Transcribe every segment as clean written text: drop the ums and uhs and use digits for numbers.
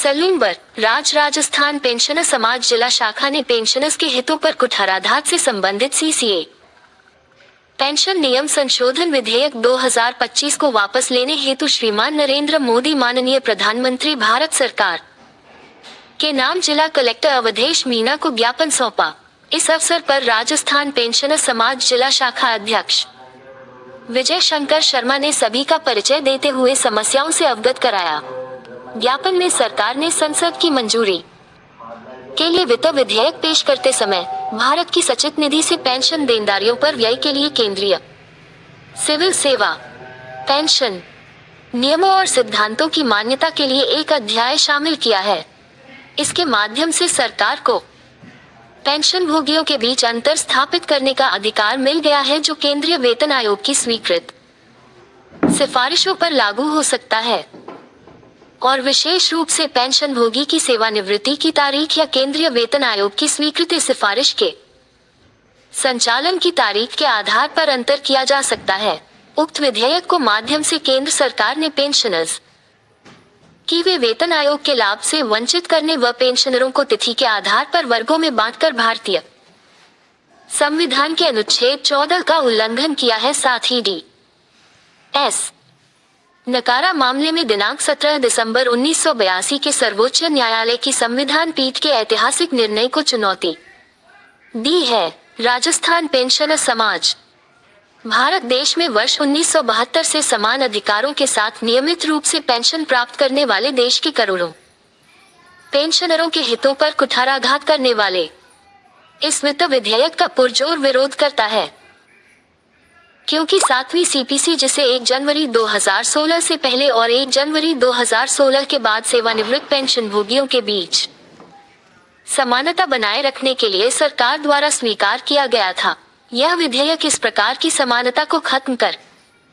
सलूनबर Rajasthan pensioner समाज जिला शाखा ने पेंशनर्स के हितों पर कुठाराघात से संबंधित सीसीए पेंशन नियम संशोधन विधेयक 2025 को वापस लेने हेतु श्रीमान नरेंद्र मोदी माननीय प्रधानमंत्री भारत सरकार के नाम जिला कलेक्टर अवधेश मीणा को ज्ञापन सौंपा। इस अवसर पर राजस्थान पेंशनर समाज जिला शाखा अध्यक्ष विजय शंकर शर्मा ने सभी का परिचय देते हुए समस्याओं से अवगत कराया। ज्ञापन में सरकार ने संसद की मंजूरी के लिए वित्त विधेयक पेश करते समय भारत की सचित निधि से पेंशन देनदारियों पर व्यय के लिए केंद्रीय सिविल सेवा पेंशन नियमों और सिद्धांतों की मान्यता के लिए एक अध्याय शामिल किया है। इसके माध्यम से सरकार को पेंशन भोगियों के बीच अंतर स्थापित करने का अधिकार मिल गया है, जो केंद्रीय वेतन आयोग की स्वीकृत सिफारिशों पर लागू हो सकता है और विशेष रूप से पेंशन भोगी की सेवानिवृत्ति की तारीख या केंद्रीय वेतन आयोग की स्वीकृति सिफारिश के संचालन की तारीख के आधार पर अंतर किया जा सकता है। उक्त विधेयक को माध्यम से केंद्र सरकार ने पेंशनर्स की वे वेतन आयोग के लाभ से वंचित करने व पेंशनरों को तिथि के आधार पर वर्गों में बांटकर भारतीय संविधान के अनुच्छेद 14 का उल्लंघन किया है। साथ ही डी.एस. नकारा मामले में दिनांक 17 दिसंबर 1982 के सर्वोच्च न्यायालय की संविधान पीठ के ऐतिहासिक निर्णय को चुनौती दी है। राजस्थान पेंशनर समाज भारत देश में वर्ष 1972 से समान अधिकारों के साथ नियमित रूप से पेंशन प्राप्त करने वाले देश के करोड़ों पेंशनरों के हितों पर कुठाराघात करने वाले इस वित्त विधेयक का पुरजोर विरोध करता है, क्योंकि 7वीं सीपीसी, जिसे 1 जनवरी 2016 से पहले और 1 जनवरी 2016 के बाद सेवानिवृत्त पेंशन भोगियों के बीच समानता बनाए रखने के लिए सरकार द्वारा स्वीकार किया गया था, यह विधेयक इस प्रकार की समानता को खत्म कर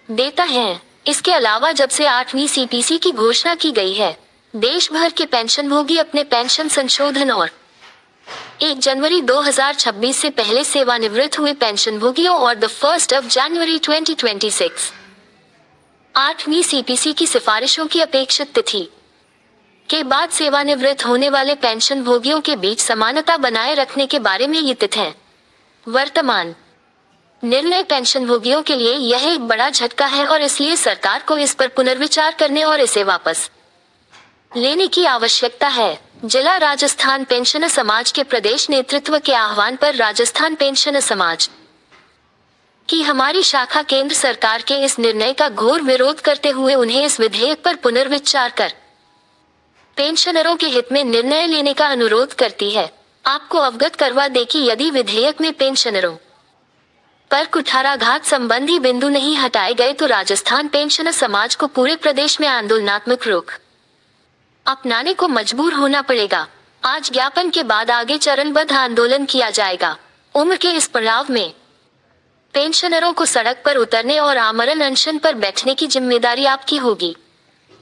देता है। इसके अलावा जब से 8वीं सीपीसी की घोषणा की गई है, देश भर के पेंशन भोगी अपने पेंशन संशोधन और 1 जनवरी 2026 से पहले सेवानिवृत्त हुए पेंशन भोगियों और 1 जनवरी 2026 8वीं सीपीसी की सिफारिशों की अपेक्षित तिथि के बाद सेवानिवृत्त होने वाले पेंशन भोगियों के बीच समानता बनाए रखने के बारे में ये तिथि है। वर्तमान निर्णय पेंशन भोगियों के लिए यह एक बड़ा झटका है और इसलिए सरकार को इस पर पुनर्विचार करने और इसे वापस लेने की आवश्यकता है। जिला राजस्थान पेंशनर समाज के प्रदेश नेतृत्व के आह्वान पर राजस्थान पेंशनर समाज की हमारी शाखा केंद्र सरकार के इस निर्णय का घोर विरोध करते हुए उन्हें इस विधेयक पर पुनर्विचार कर पेंशनरों के हित में निर्णय लेने का अनुरोध करती है। आपको अवगत करवा दे कि यदि विधेयक में पेंशनरों पर कुठाराघात संबंधी बिंदु नहीं हटाए गए तो राजस्थान पेंशनर समाज को पूरे प्रदेश में आंदोलनात्मक रुख अपनाने को मजबूर होना पड़ेगा। आज ज्ञापन के बाद आगे चरणबद्ध आंदोलन किया जाएगा। उम्र के इस पड़ाव में पेंशनरों को सड़क पर उतरने और आमरण अनशन पर बैठने की जिम्मेदारी आपकी होगी।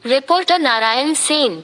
रिपोर्टर नारायण सेन।